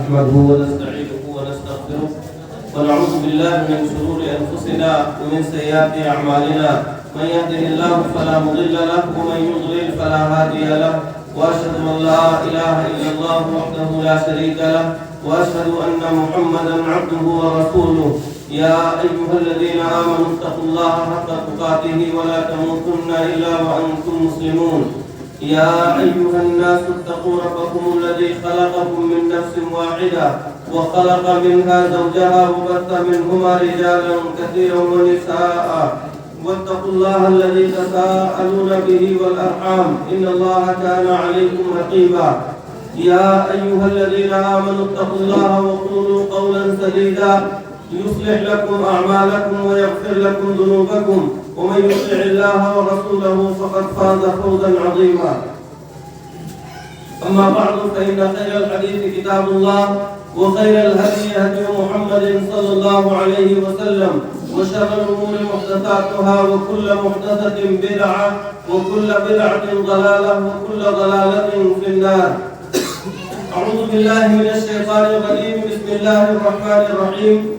نحمده ونستعينه ونستغفره ونعوذ بالله من شرور أنفسنا ومن سيئات أعمالنا من يهده الله فلا مضل له ومن يضلل فلا هادي له وأشهد أن لا إله إلا الله وحده لا شريك له وأشهد أن محمدا عبده ورسوله يا أيها الذين آمنوا اتقوا الله حق تقاته ولا تموتن إلا وأنتم مسلمون يا أيها الناس اتقوا ربكم الذي خلقكم من نفس واحدة وخلق منها زوجها وبث منهما رجالا كثيرا ونساء واتقوا الله الذي تساءلون به والأرحام إن الله كان عليكم رقيبا يا أيها الذين آمنوا اتقوا الله وقولوا قولا سديدا يصلح لكم أعمالكم ويغفر لكم ذنوبكم ومن يطع الله ورسوله فقد فاز فوزا عظيما أما بعد فإن خير الحديث كتاب الله وخير الهدي هدي محمد صلى الله عليه وسلم وشر الأمور محدثاتها وكل محدثة بدعة وكل بدعة ضلالة وكل ضلالة في النار أعوذ بالله من الشيطان الرجيم بسم الله الرحمن الرحيم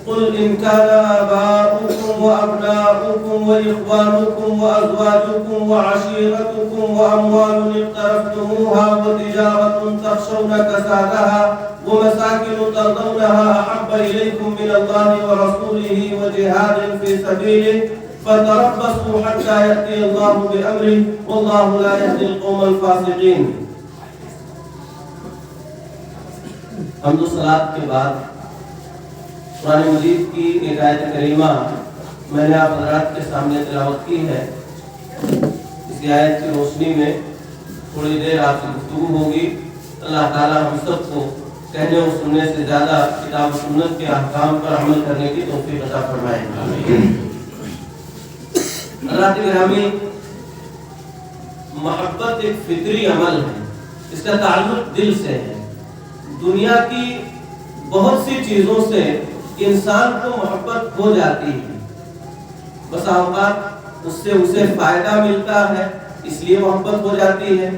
قل إن كان آباؤكم وأبناؤكم وإخوانكم وأزواجكم وعشيرتكم وأموال اقترفتموها وتجارة تخشون كسادها ومساكن ترضونها أحب إليكم من الله ورسوله وجهاد في سبيله فتربصوا حتى يأتي الله بأمره والله لا يهدي القوم الفاسقين. حمد و صلاۃ کے بعد قرآن مجید کی ایک آیت کریمہ میں نے آپ حضرات کے سامنے تلاوت کی ہے. اس آیت کی روشنی میں تھوڑی دیر آپ سے گفتگو ہوگی. اللہ تعالیٰ ہم سب کو کہنے اور سننے سے زیادہ کتاب و سنت کے احکام پر عمل کرنے کی توفیق عطا فرمائے. اللہ کے گرامی، محبت ایک فطری عمل ہے، اس کا تعلق دل سے ہے. دنیا کی بہت سی چیزوں سے انسان کو محبت ہو جاتی ہے. بس اوقات اس سے اسے فائدہ ملتا ہے اس لیے محبت ہو جاتی ہے.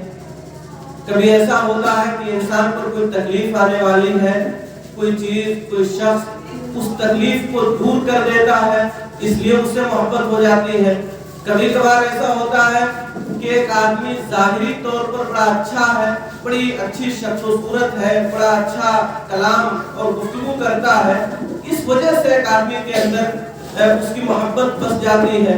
کبھی ایسا ہوتا ہے کہ انسان پر کوئی تکلیف آنے والی ہے، کوئی چیز کوئی شخص اس تکلیف کو دور کر دیتا ہے اس لیے اس سے محبت ہو جاتی ہے. کبھی کبھار ایسا ہوتا ہے کہ ایک آدمی ظاہری طور پر بڑا اچھا ہے، بڑی اچھی شکل و صورت ہے، بڑا اچھا کلام اور گفتگو کرتا ہے، اس وجہ سے ایک آدمی کے اندر اس کی محبت بس جاتی ہے.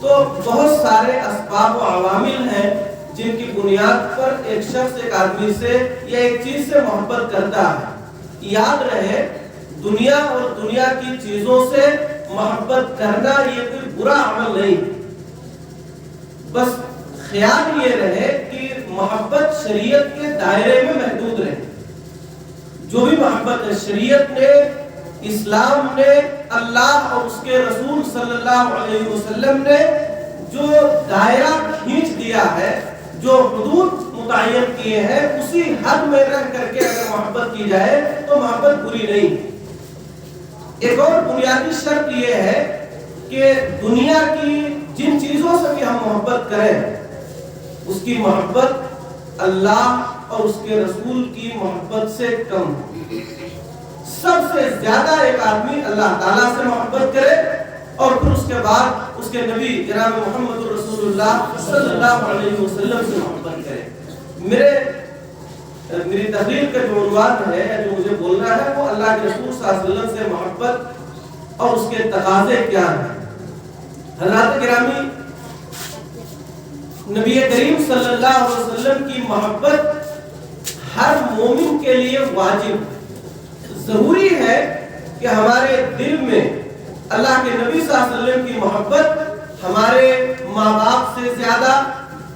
تو بہت سارے اسباب و عوامل ہیں جن کی بنیاد پر ایک شخص ایک آدمی سے یا ایک چیز سے محبت کرتا ہے. یاد رہے، دنیا اور دنیا کی چیزوں سے محبت کرنا یہ کوئی برا عمل نہیں. بس خیال یہ رہے کہ محبت شریعت کے دائرے میں محدود رہے. جو بھی محبت ہے، شریعت نے، اسلام نے، اللہ اور اس کے رسول صلی اللہ علیہ وسلم نے جو دائرہ کھینچ دیا ہے، جو حدود متعین کیے ہیں، اسی حد میں رہ کر کے اگر محبت کی جائے تو محبت بری نہیں. ایک اور بنیادی شرط یہ ہے کہ دنیا کی جن چیزوں سے بھی ہم محبت کریں اس کی محبت اللہ اور اس کے رسول کی محبت سے کم. سب سے زیادہ ایک آدمی اللہ تعالیٰ سے محبت کرے اور پھر اس کے بعد اس کے نبی جناب محمد رسول اللہ صلی اللہ علیہ وسلم سے محبت کرے. میری تقریر کا جو عنوان ہے جو مجھے بولنا ہے وہ اللہ کے رسول صلی اللہ علیہ وسلم سے محبت اور اس کے تقاضے کیا ہیں. حضرات گرامی، نبی کریم صلی اللہ علیہ وسلم کی محبت ہر مومن کے لیے واجب. ضروری ہے کہ ہمارے دل میں اللہ کے نبی صلی اللہ علیہ وسلم کی محبت ہمارے ماں باپ سے زیادہ،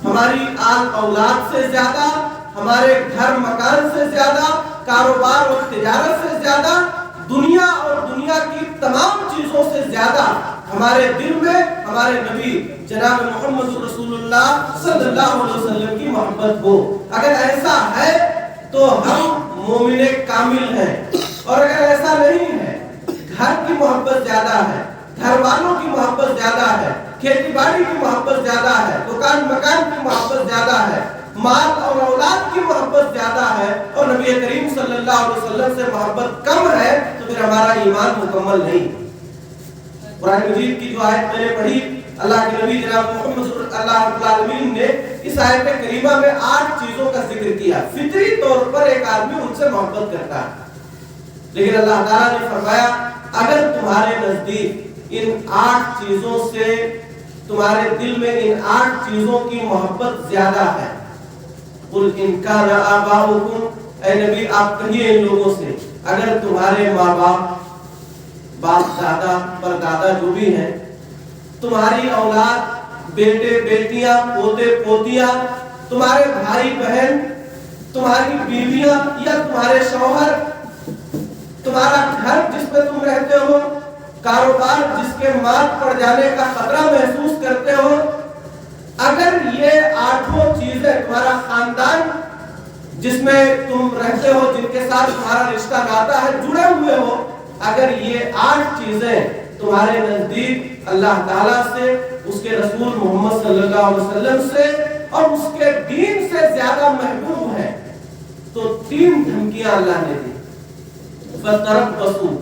ہماری آل اولاد سے زیادہ، ہمارے گھر مکان سے زیادہ، کاروبار اور تجارت سے زیادہ، دنیا اور دنیا کی تمام چیزوں سے زیادہ ہمارے دل میں ہمارے نبی جناب محمد رسول اللہ صلی اللہ علیہ وسلم کی محبت ہو. اگر ایسا ہے تو ہم مومن کامل ہیں. اور اگر ایسا نہیں ہے، گھر کی محبت زیادہ ہے، گھر والوں کی محبت زیادہ ہے، کھیتی باڑی کی محبت زیادہ ہے، دکان مکان کی محبت زیادہ ہے، مال اور اولاد کی محبت زیادہ ہے اور نبی کریم صلی اللہ علیہ وسلم سے محبت کم ہے تو پھر ہمارا ایمان مکمل نہیں۔ قرآن مجید کی جو آیت میں نے پڑھی، اللہ کے نبی جناب محمد صلی اللہ علیہ وسلم نے اس آیت کریمہ میں 8 چیزوں کا ذکر کیا۔ فطری طور پر ایک آدمی ان سے محبت کرتا ہے، لیکن اللہ تعالیٰ نے فرمایا اگر تمہارے نزدیک ان 8 چیزوں سے، تمہارے دل میں ان 8 چیزوں کی محبت زیادہ ہے، قل ان کان آباؤکم، اے نبی آپ کہیے ان لوگوں سے اگر تمہارے ماں باپ دادا پردادا جو بھی ہیں، تمہاری اولاد، بیٹے بیٹیاں، پوتے پوتیاں، تمہارے بھائی بہن، تمہاری بیویاں یا تمہارے شوہر، تمہارا گھر جس میں تم رہتے ہو، کاروبار جس کے مات پڑ جانے کا خطرہ محسوس کرتے ہو، اگر یہ 8 چیزیں، تمہارا خاندان جس میں تم رہتے ہو، جن کے ساتھ تمہارا رشتہ ناتا ہے، جڑے ہوئے ہو، اگر یہ 8 چیزیں تمہارے نزدیک اللہ تعالیٰ سے، اس کے رسول محمد صلی اللہ علیہ وسلم سے اور اس کے دین سے زیادہ محبوب ہے، تو 3 دھمکیاں اللہ نے دی۔ فَتَرَبَّصُوا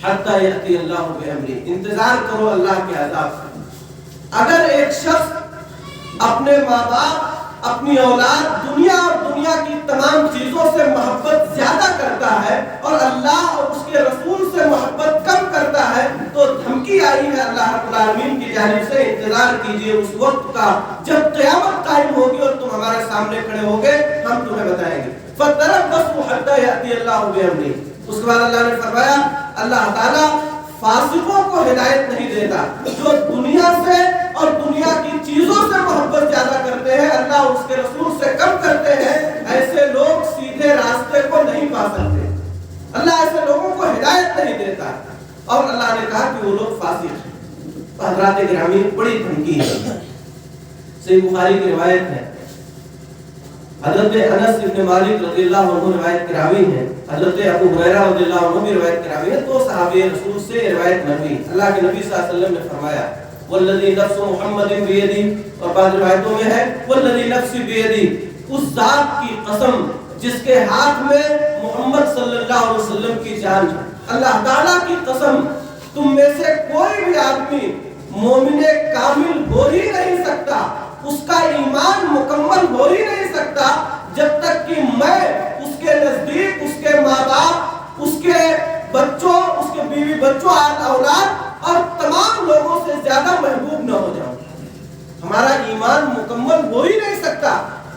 حَتَّى يَأْتِيَ اللَّهُ بِأَمْرِهِ، انتظار کرو اللہ کے عذاب سے۔ اگر ایک شخص اپنے ماں باپ، اپنی اولاد، دنیا اور دنیا کی تمام چیزوں سے محبت زیادہ کرتا ہے اور اللہ اور اس کے رسول سے محبت کم کرتا ہے، تو دھمکی آئی ہے اللہ رب العالمین کی جانب سے، انتظار کیجئے اس وقت کا جب قیامت قائم ہوگی اور تم ہمارے سامنے کھڑے ہوگے، ہم تمہیں بتائیں گے۔ فَتَرَبَّصُوا حَتَّى يَأْتِيَ اللَّهُ بِأَمْرِهِ۔ اس کے بعد اللہ نے فرمایا اللہ تعالیٰ فاسقوں کو ہدایت نہیں دیتا، جو دنیا سے اور دنیا کی چیزوں سے محبت زیادہ کرتے ہیں، اللہ اور اس کے رسول سے کم کرتے ہیں، ایسے لوگ سیدھے راستے کو نہیں پا سکتے، اللہ ایسے لوگوں کو ہدایت نہیں دیتا، اور اللہ نے کہا کہ وہ لوگ فاسق ہیں۔ حضرات گرامی، بڑی دھمکی ہے۔ صحیح بخاری کی روایت ہے، حضرت انس بن مالک رضی اللہ عنہ روایت کراوی ہے، حضرت ابو ہریرہ رضی اللہ عنہ بھی روایت کراوی ہے، تو صحابی رسول سے روایت مروی، اللہ کے نبی صلی اللہ علیہ وسلم نے فرمایا والذی نفس محمد بیدی، اور بعض روایتوں میں ہے والذی نفس بیدی، اس ذات کی قسم جس کے ہاتھ میں محمد صلی اللہ علیہ وسلم کی جان ہے، اللہ تعالیٰ کی قسم تم میں سے کوئی بھی آدمی مومن کامل ہو ہی نہیں سکتا، اس کا ایمان مکمل ہو ہی نہیں سکتا جب تک کہ میں اس کے نزدیک اس کے ماں باپ، اس کے بچوں، اس کے بیوی بچوں، اولاد اور تمام لوگوں سے زیادہ محبوب نہ ہو جاؤں۔ ہمارا ایمان مکمل ہو ہی نہیں سکتا۔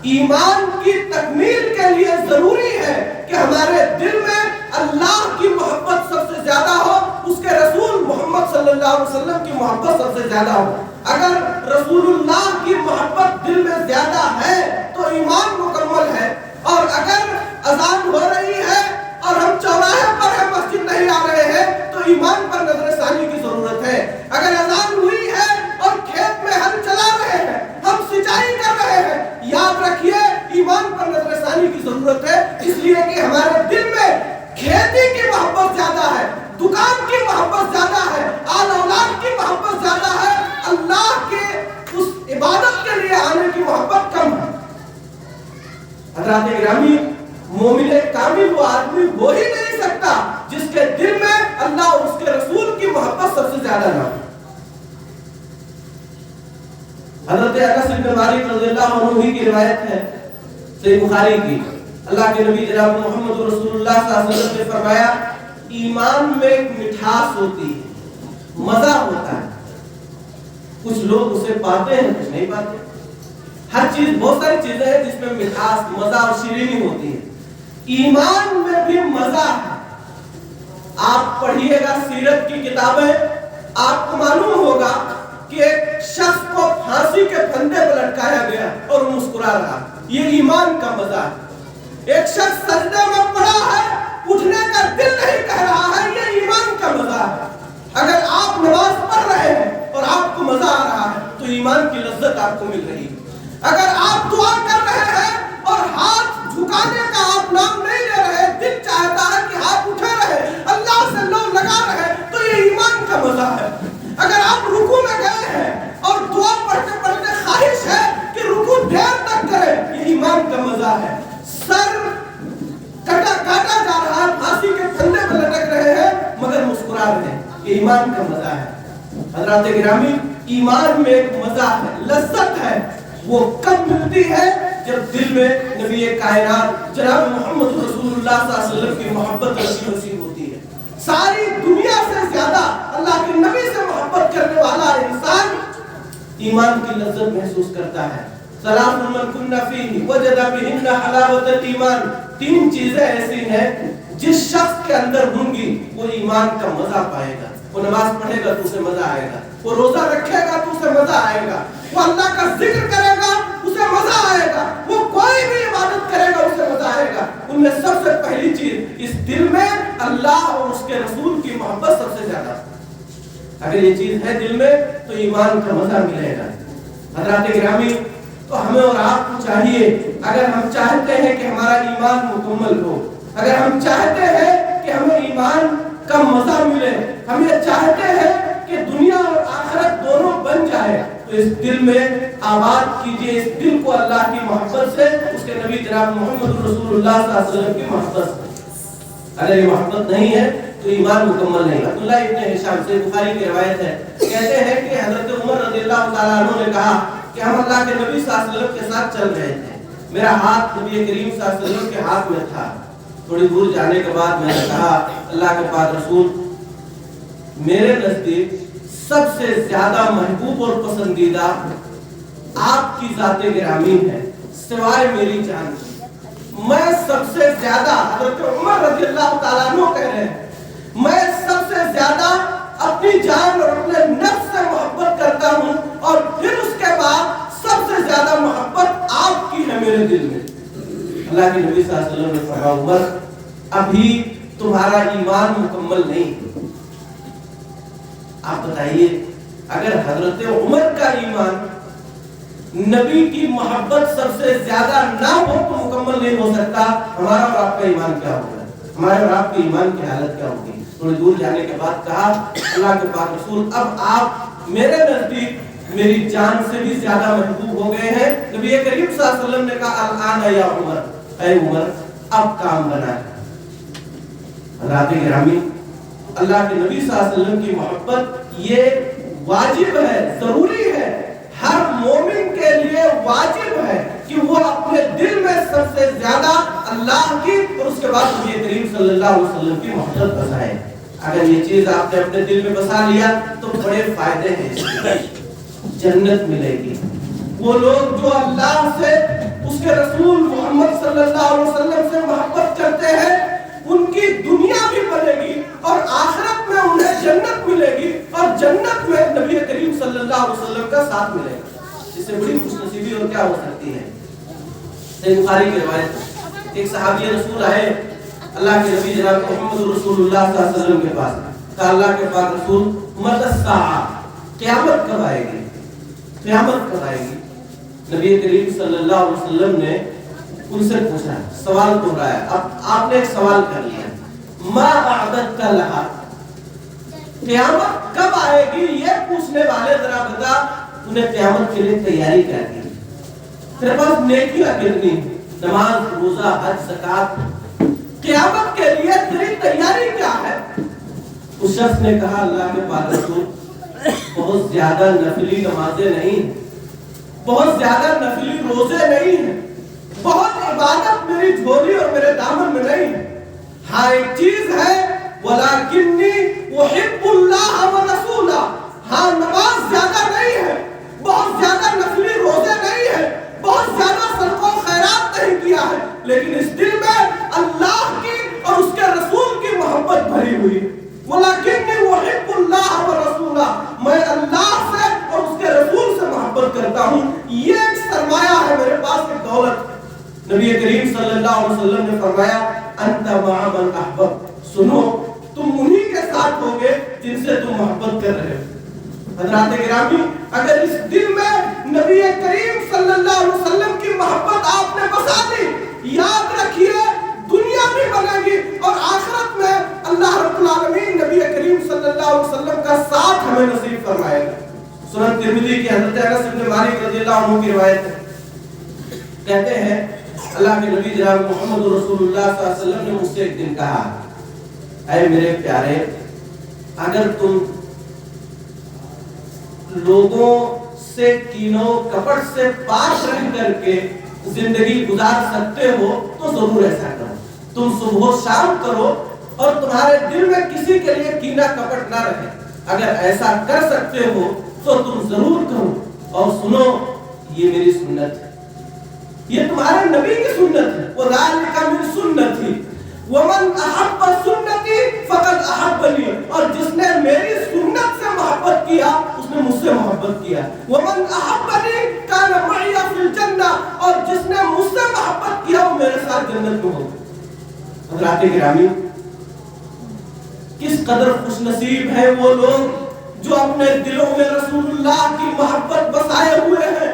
ایمان کی تکمیل کے لیے ضروری ہے کہ ہمارے دل میں اللہ کی محبت سب سے زیادہ ہو، اس کے رسول محمد صلی اللہ علیہ وسلم کی محبت سب سے زیادہ ہو۔ اگر رسول اللہ کی محبت دل میں زیادہ ہے تو ایمان مکمل ہے، اور اگر اذان ہو رہی ہے اور ہم چوراہے پر ہیں، مسجد نہیں آ رہے ہیں، تو ایمان پر نظر ثانی کی ضرورت ہے۔ اگر اذان ہوئی ہے اور کھیت میں ہل چلا رہے ہیں، ہم سچائی کر رہے ہیں، یاد رکھیے ایمان پر نظر ثانی کی ضرورت ہے، اس لیے کہ ہمارے دل میں کھیتی کی محبت زیادہ ہے، دکان کی محبت زیادہ ہے، آل اولاد کی محبت زیادہ ہے، اللہ کے اس عبادت کے لیے آنے کی محبت کم ہے۔ حضرات گرامی، مومن کامل وہ آدمی ہو ہی نہیں سکتا جس کے دل میں اللہ اور اس کے رسول کی محبت سب سے زیادہ نہ ہو۔ حضرت انس بن مالک رضی اللہ عنہ کی روایت ہے، صحیح بخاری کی، اللہ کے نبی جناب محمد رسول اللہ صلی اللہ علیہ وسلم نے فرمایا ایمان میں ایک مٹھاس ہوتی ہے، مزہ ہوتا ہے، کچھ لوگ اسے پاتے ہیں، کچھ نہیں پاتے۔ ہر چیز، بہت ساری چیزیں ہیں جس میں مٹھاس، مزہ اور شیرینی ہوتی ہے، ایمان میں بھی مزہ ہے۔ آپ پڑھیے گا سیرت کی کتابیں، آپ کو معلوم ہوگا کہ ایک شخص کو پھانسی کے پھندے پر لٹکایا گیا اور وہ مسکرا رہا، یہ ایمان کا مزہ ہے۔ ایک شخص سجدے میں پڑا ہے، اٹھنے کا دل نہیں کہہ رہا ہے، یہ ایمان کا مزہ ہے۔ اگر آپ نماز پڑھ رہے ہیں اور آپ کو مزہ آ رہا ہے تو ایمان کی لذت آپ کو مل رہی ہے۔ اگر آپ دعا کر رہے ہیں اور ہاتھ جھکانے کا آپ نام نہیں لے رہے، دل چاہتا ہے کہ ہاتھ اٹھے رہے، اللہ سے لو لگا رہے، تو یہ ایمان کا مزہ ہے۔ اگر آپ رکوع میں گئے ہیں اور دعا پڑھتے پڑھتے خواہش ہے کہ رکوع دیر تک کرے، یہ یہ ایمان کا مزہ ہے۔ حضرات گرامی، ایمان میں ایک مزہ ہے، لذت ہے، وہ کب ملتی ہے جب دل میں نبی کائنات جناب محمد رسول اللہ صلی اللہ علیہ وسلم کی محبت نصیب ہوتی ہے۔ ساری دنیا سے زیادہ اللہ کے نبی سے محبت کرنے والا انسان ایمان کی لذت محسوس کرتا ہے۔ سلام من کن فیہ وجد بہن حلاوت الایمان، تین چیزیں ایسی ہیں جس شخص کے اندر ہوں گی وہ ایمان کا مزہ پائے گا۔ وہ نماز پڑھے گا تو اسے مزہ آئے گا، وہ روزہ رکھے گا تو اسے مزہ آئے گا، وہ اللہ کا ذکر کرے گا اسے مزہ آئے گا، وہ کوئی بھی عبادت کرے گا اسے مزہ آئے گا۔ ان میں سب سے پہلی چیز، اس دل میں اللہ اور اس کے رسول کی محبت سب سے زیادہ۔ اگر یہ چیز ہے دل میں تو ایمان کا مزہ ملے گا۔ حضرات گرامی، تو ہمیں اور آپ کو چاہیے، اگر ہم چاہتے ہیں کہ ہمارا ایمان مکمل ہو، اگر ہم چاہتے ہیں کہ ہمیں ایمان کا مزہ ملے، ہم یہ چاہتے ہیں کہ دنیا اور آخرت دونوں بن جائے، تو اس دل میں آباد کیجئے، اس دل کو اللہ کی محبت سے، اس کے نبی جناب محمد رسول اللہ صلی اللہ علیہ وسلم کی محبت سے۔ اگر یہ محبت نہیں ہے تو ایمان مکمل نہیں۔ عبداللہ ابن ہشام سے بخاری کی روایت ہے، کہتے ہیں کہ حضرت عمر رضی اللہ تعالیٰ عنہ نے کہا کہ ہم اللہ کے نبی صلی اللہ علیہ وسلم کے ساتھ چل رہے تھے، میرا ہاتھ نبی کریم صلی اللہ علیہ وسلم کے ہاتھ میں تھا۔ تھوڑی دور جانے کے بعد میں نے کہا اللہ کے پاک رسول، میرے نزدیک سب سے زیادہ محبوب اور پسندیدہ آپ کی ذات گرامی ہے سوائے میری جان کی۔ میں سب سے زیادہ، حضرت عمر رضی اللہ تعالیٰ عنہ کہہ رہے ہیں، میں سب سے زیادہ اپنی جان اور اپنے نفس سے محبت کرتا ہوں، اور پھر اس کے بعد سب سے زیادہ محبت آپ کی ہے میرے دل میں۔ اللہ کے نبی صلی اللہ علیہ وسلم نے فرمایا عمر ابھی تمہارا ایمان مکمل نہیں۔ آپ بتائیے اگر حضرت عمر کا ایمان نبی کی محبت سب سے زیادہ نہ ہو تو مکمل نہیں ہو سکتا، ہمارا اور آپ کا ایمان کیا ہوگا؟ ہمارے اور آپ کے ایمان کی حالت کیا ہوگی؟ تھوڑی دور جانے کے بعد کہا اللہ کے پاک رسول، اب آپ میرے نزدیک میری جان سے بھی زیادہ محبوب ہو گئے ہیں۔ نبی کریم صلی اللہ علیہ وسلم نے کہا الآن یا عمر، اے عمر اب کام بنا ہے۔ حضرات گرامی، اللہ کے نبی صلی اللہ علیہ وسلم کی محبت یہ واجب ہے، ضروری ہے، ہر مومن کے لیے واجب ہے کہ وہ اپنے دل میں سب سے زیادہ اللہ کی اور اس کے بعد نبی کریم صلی اللہ علیہ وسلم کی محبت بسائے۔ اگر یہ چیز آپ نے اپنے دل میں بسا لیا تو بڑے فائدے ہیں، جنت ملے گی۔ وہ لوگ جو اللہ سے، اس کے رسول محمد صلی اللہ علیہ وسلم سے محبت کرتے ہیں، ان کی دنیا بھی بنے گی اور آخرت میں انہیں جنت ملے گی، اور جنت میں نبی کریم صلی اللہ علیہ وسلم کا ساتھ ملے گا۔ اس سے بڑی خوش نصیبی اور کیا ہو سکتی ہے؟ صحیح بخاری کی روایت، ایک صحابی رسول آئے اللہ کے نبی جناب محمد رسول اللہ صلی اللہ علیہ وسلم کے پاس، کہا اللہ کے پاک رسول متی الساعہ، قیامت کب آئے گی؟ قیامت کب آئے گی؟ نبی کریم صلی اللہ علیہ وسلم نے ان سے پوچھا، سوال دہرایا، اب آپ نے ایک سوال کر لیا، ما اعددت لہا، قیامت کب آئے گی یہ پوچھنے والے ذرا بتا انہیں قیامت کے لیے تیاری کیا کی؟ تیرے پاس نیکیاں کتنی، نماز، روزہ، حج، زکات، قیامت کے لیے تیری تیاری کیا ہے؟ اس شخص نے کہا اللہ کے پاک رسول بہت زیادہ نفلی نمازیں نہیں، بہت زیادہ نفلی روزے نہیں ہیں، بہت عبادت میری جھولی اور میرے دامن میں نہیں ہے، ہاں ایک چیز ہے وَلَكِنِّي أُحِبُّ اللَّهَ وَرَسُولَهُ، ہاں نماز زیادہ نہیں ہے، بہت زیادہ نفلی روزے نہیں ہے، بہت زیادہ صدقہ و خیرات نہیں کیا ہے، لیکن اس دل میں اللہ کی اور اس کے رسول کی محبت بھری ہوئی۔ وَلَكِنِّي أُحِبُّ اللَّهَ وَرَسُولَهُ، میں اللہ سے اور اس کے رسول سے محبت کرتا ہوں، یہ ایک سرمایہ ہے میرے پاس، ایک دولت۔ نبی کریم صلی اللہ علیہ وسلم نے فرمایا انت مع من احببت، سنو تم انہی کے ساتھ ہوگے جن سے تم محبت کر رہے ہو۔ حضرات گرامی، اگر اس دل میں نبی کریم صلی اللہ علیہ وسلم کی محبت آپ نے بسا دی، یاد رکھیے دنیا بھی بنے گی اور آخرت میں اللہ رب العالمین نبی کریم صلی اللہ علیہ وسلم کا ساتھ ہمیں نصیب فرمائے گا۔ سنن ترمذی کی حضرت انس بن مالک رضی اللہ عنہ کی روایت ہے، کہتے ہیں اللہ کے نبی جناب محمد رسول اللہ صلی اللہ علیہ وسلم نے مجھ سے ایک دن کہا، اے میرے پیارے اگر تم لوگوں سے کینوں کپٹ سے پاک رہ کر کے زندگی گزار سکتے ہو تو ضرور ایسا کرو. تم صبح و شام کرو اور تمہارے دل میں کسی کے لیے کینہ کپٹ نہ رہے. اگر ایسا کر سکتے ہو تو تم ضرور کرو. اور سنو، یہ میری سنت ہے، یہ تمہارے نبی کی سنت ہے. وَذَلِكَ مِن سُنَّتِي وَمَنْ أَحَبَّ سُنَّتِي فَقَدْ أَحَبَّنِي. اور جس نے میری سنت سے محبت کیا اس نے مجھ سے محبت کیا. وَمَنْ أَحَبَّنِي كَانَ مَعِيَ فِي الْجَنَّةِ. اور جس نے مجھ سے محبت کیا وہ میرے ساتھ جنت میں ہوگا. حضرات گرامی، کس قدر خوش نصیب ہیں وہ لوگ جو اپنے دلوں میں رسول اللہ کی محبت بسائے ہوئے ہیں.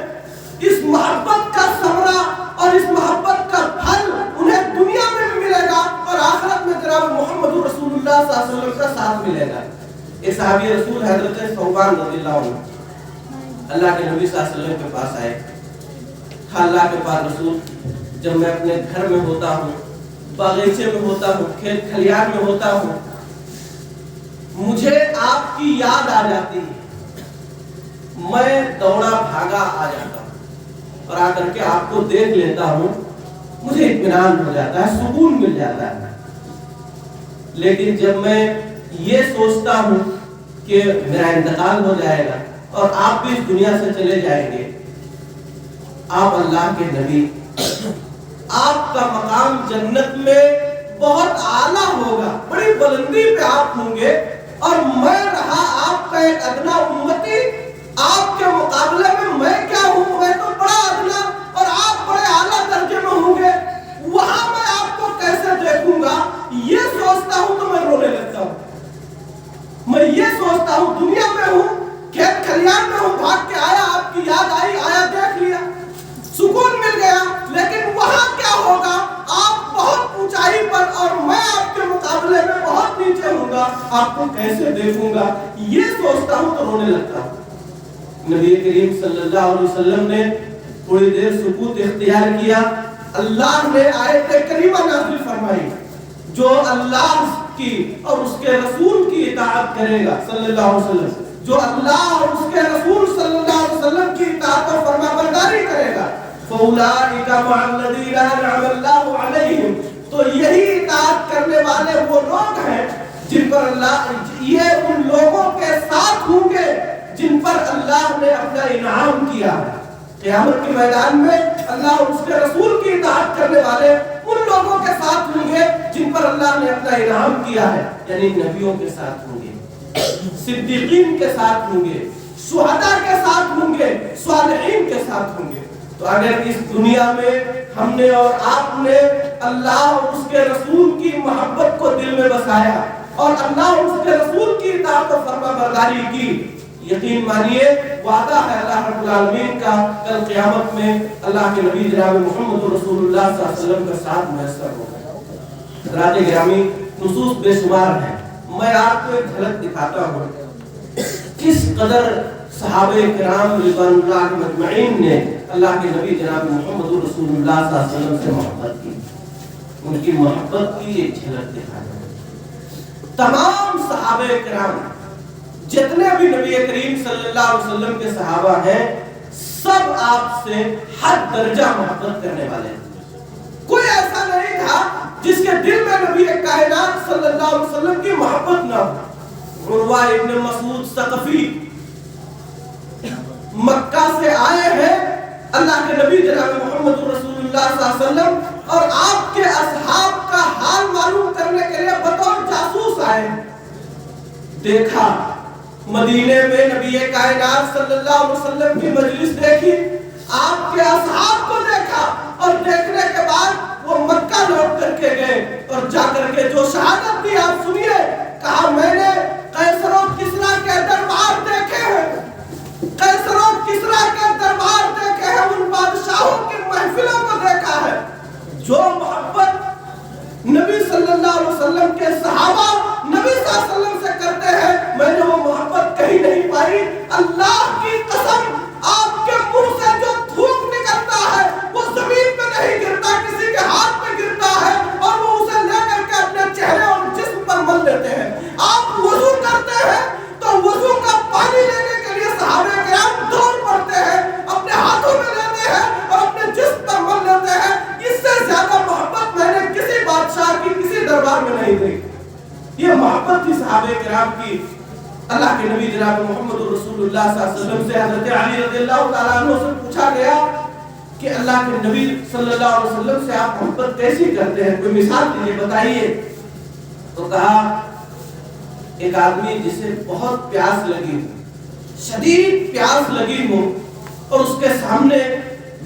اس محبت کا ثمرہ اور اس محبت کا پھل انہیں دنیا میں بھی ملے گا اور آخرت میں جناب محمد رسول اللہ صلی اللہ علیہ وسلم کا ساتھ ملے گا. ایک صحابی رسول حضرت ثوبان رضی اللہ عنہ اللہ کے نبی صلی اللہ علیہ وسلم کے پاس آئے. اللہ کے پاس رسول، جب میں اپنے گھر میں ہوتا ہوں، باغیچے میں ہوتا ہوں، کھیت کھلیان میں ہوتا ہوں، مجھے آپ کی یاد آ جاتی ہے. میں دوڑا بھاگا آ جاتا ہوں اور آ کر کے آپ کو دیکھ لیتا ہوں، مجھے اطمینان ہو جاتا ہے، سکون مل جاتا ہے. لیکن جب میں یہ سوچتا ہوں کہ میرا انتقال ہو جائے گا اور آپ بھی اس دنیا سے چلے جائیں گے، آپ اللہ کے نبی، آپ کا مقام جنت میں بہت اعلیٰ ہوگا، بڑی بلندی پہ آپ ہوں گے، اور میں رہا آپ کا ایک ادنا امتی. آپ کے مقابلے میں کیا ہوں؟ میں تو بڑا ادنا اور آپ بڑے اعلیٰ درجے میں ہوں گے. وہاں میں آپ کو کیسے دیکھوں گا؟ یہ سوچتا ہوں تو میں رونے لگتا ہوں. میں یہ سوچتا ہوں دنیا میں ہوں، کھیت کھلیان میں ہوں، بھاگ کے آیا، آپ کی یاد آئی، آیا دیکھ لیا، سکون مل گیا. لیکن وہاں کیا ہوگا؟ آپ بہت اونچائی پر اور میں آپ کے مقابلے میں بہت نیچے ہوں گا. آپ کو کیسے دیکھوں گا؟ یہ سوچتا ہوں تو رونے لگتا ہوں. نبی کریم صلی اللہ علیہ وسلم نے تھوڑی دیر سکوت اختیار کیا. اللہ نے آیت کریمہ نازل فرمائی، جو اللہ کی اور اس کے رسول کی اطاعت کرے گا صلی اللہ علیہ وسلم، جو اللہ اور اس کے رسول صلی اللہ علیہ وسلم کی اطاعت اور فرما برداری کرے گا، فَأُولَٰئِكَ مَعَ الَّذِينَ أَنْعَمَ اللَّهُ عَلَيْهِمْ. تو یہی اطاعت کرنے والے وہ لوگ ہیں جن پر اللہ، یہ ان لوگوں کے ساتھ ہوں گے جن پر اللہ نے اپنا انعام کیا ہے. قیامت کے میدان میں اللہ اور اس کے رسول کی اطاعت کرنے والے ان لوگوں کے ساتھ ہوں گے جن پر اللہ نے اپنا انعام کیا ہے، یعنی نبیوں کے ساتھ ہوں گے، صدیقین کے ساتھ ہوں گے، شہداء کے ساتھ ہوں گے، صالحین کے ساتھ ہوں گے. تو اگر اس دنیا میں ہم نے اور آپ نے اللہ اور اس کے رسول کی محبت کو دل میں بسایا اور اللہ اور اس کے رسول کی اطاعت و فرما برداری کی، یقین مانیے وعدہ ہے اللہ رب العالمین کا، کل قیامت میں اللہ کے نبی جناب محمد رسول اللہ صلی اللہ علیہ وسلم کا ساتھ میسر ہوگا. حضرات گرامی، نصوص بے شمار ہیں. میں آپ کو ایک جھلک دکھاتا ہوں کس قدر صحابہ کرام رضوان اللہ مجمعین نے اللہ کے نبی جناب محمد رسول اللہ صلی اللہ علیہ وسلم سے محبت کی. ان کی محبت کی ایک جھلک دکھاتا ہوں. تمام صحابہ کرام جتنے بھی نبی کریم صلی اللہ علیہ وسلم کے صحابہ ہیں، سب آپ سے حد درجہ محبت کرنے والے ہیں. کوئی ایسا نہیں تھا جس کے دل میں نبی کائنات صلی اللہ علیہ وسلم کی محبت نہ ہو. عروہ ابن مسعود ثقفی مکہ سے آئے ہیں اللہ کے نبی جناب محمد رسول اللہ صلی اللہ علیہ وسلم اور آپ کے اصحاب کا حال معلوم کرنے کے لیے بطور جاسوس آئے. دیکھا مدینے میں نبی کائنات صلی اللہ علیہ وسلم کی مجلس دیکھی، آپ کے اصحاب کو دیکھا اور دیکھنے کے بعد وہ مکہ لوٹ کر کے گئے اور جا کر کے جو شہادت دی آپ سنیے. کہا میں نے قیصر و کسریٰ کے دربار دیکھے ہیں، قیصر و کسریٰ کے دربار دیکھے ہیں، ان بادشاہوں کی محفلوں کو دیکھا ہے. جو محبت نبی صلی اللہ علیہ وسلم کے صحابہ نبی صلی اللہ علیہ وسلم سے کرتے ہیں، میں نے وہ محبت کہیں نہیں پائی. اللہ کی قسم، آپ کے منہ سے جو تھوک نکلتا ہے وہ زمین پہ نہیں گرتا، کسی کے ہاتھ پہ گرتا ہے اور وہ اسے لے کر کے اپنے چہرے اور جسم پر مل لیتے ہیں. آپ وضو کرتے دربار میں نہیں دیکھی۔ یہ محبت تھی صحابہ کرام کی اللہ کے نبی جناب محمد رسول اللہ صلی اللہ علیہ وسلم سے۔ حضرت علی رضی اللہ تعالیٰ عنہ سے پوچھا گیا کہ اللہ کے نبی صلی اللہ علیہ وسلم سے آپ محبت کیسی کرتے ہیں، کوئی مثال دیجیے، بتائیے۔ تو کہا ایک آدمی جسے بہت پیاس لگی ہو، شدید پیاس لگی ہو، اور اس کے سامنے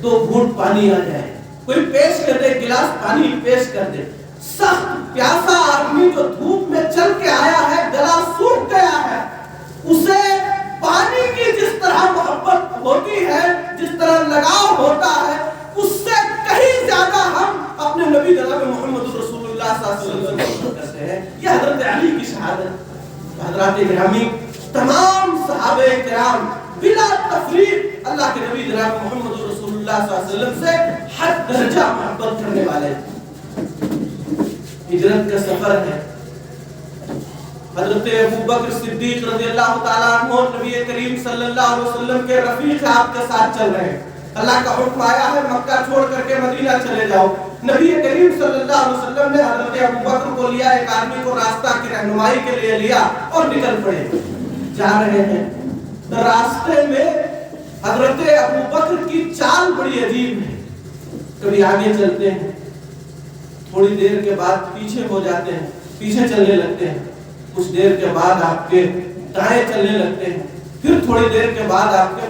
2 گھونٹ پانی آ جائے، کوئی پیش کر دے، گلاس پانی پیش کر دے، سخت پیاسا آدمی جو دھوپ میں چل کے آیا ہے، گلا سوکھ گیا ہے، اسے پانی کی جس طرح محبت ہوتی ہے، جس طرح لگاؤ ہوتا ہے، اس سے کہیں زیادہ ہم اپنے نبی جناب محمد رسول اللہ صلی اللہ علیہ وسلم سے کرتے ہیں۔ یہ حضرت علی کی شہادت۔ حضرات گرامی، تمام صحابہ کرام بلا تفریق اللہ کے نبی جناب محمد رسول اللہ صلی اللہ علیہ وسلم سے حد درجہ محبت کرنے والے۔ ہجرت کا سفر ہے، حضرت ابوبکر صدیق رضی اللہ تعالیٰ عنہ نبی کریم صلی اللہ علیہ وسلم کے رفیق آپ کے ساتھ چل رہے ہیں۔ اللہ کا حکم آیا ہے مکہ چھوڑ کر کے مدینہ چلے جاؤ۔ نبی کریم صلی اللہ علیہ وسلم نے حضرت ابوبکر کو لیا، ایک آدمی کو راستہ کی رہنمائی کے لیے لیا اور نکل پڑے۔ جا رہے ہیں، راستے میں حضرت ابوبکر کی چال بڑی عجیب ہے، کبھی آگے چلتے ہیں، تھوڑی دیر کے بعد پیچھے ہو جاتے ہیں، پیچھے چلنے لگتے ہیں، کچھ دیر کے بعد آپ کے دائیں چلنے لگتے ہیں، پھر تھوڑی دیر کے بعد آپ کے